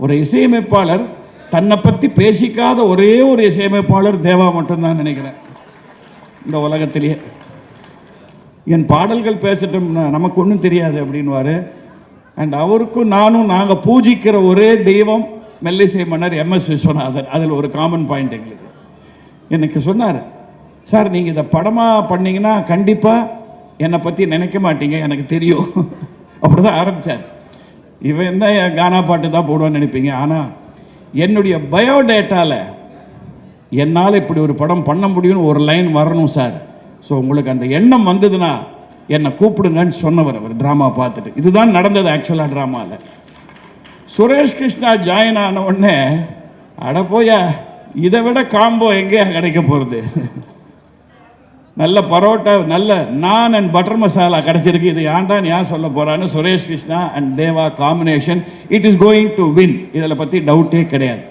ஒரு இசையமைப்பாளர் தன்னை பற்றி பேசிக்காத ஒரே ஒரு இசையமைப்பாளர் தேவா மட்டும்தான் நினைக்கிறேன் இந்த உலகத்திலேயே. என் பாடல்கள் பேசட்டும், நமக்கு ஒன்றும் தெரியாது அப்படின்வாரு. அண்ட் அவருக்கும் நாங்கள் பூஜிக்கிற ஒரே தெய்வம் மெல்லிசை மன்னர் MS விஸ்வநாதன். அதில் ஒரு காமன் பாயிண்ட் எங்களுக்கு. எனக்கு சொன்னார், சார் நீங்கள் இதை படமாக பண்ணீங்கன்னா கண்டிப்பாக என்னை பற்றி நினைக்க மாட்டீங்க, எனக்கு தெரியும். அப்படி தான் ஆரம்பித்தார். இவன் தான் கானா பாட்டு தான் போடுவான்னு நினைப்பீங்க. ஆனால் என்னுடைய பயோடேட்டாவில் என்னால் இப்படி ஒரு படம் பண்ண முடியும்னு ஒரு லைன் வரணும் சார். ஸோ உங்களுக்கு அந்த எண்ணம் வந்ததுன்னா என்னை கூப்பிடுங்கன்னு சொன்னவர் அவர் ட்ராமா பார்த்துட்டு. இதுதான் நடந்தது ஆக்சுவலாக ட்ராமாவில். சுரேஷ் கிருஷ்ணா ஜாயின் ஆன உடனே அட போயா, இதை விட காம்போ எங்கேயா கிடைக்க போகிறது, நல்ல பரோட்டா, நல்ல நான் அண்ட் பட்டர் மசாலா கிடைச்சிருக்கு, இது ஏன்டான்னு ஏன் சொல்ல போகிறான்னு Suresh Krishna and Deva combination, it is going to win. இதில் பற்றி டவுட்டே கிடையாது.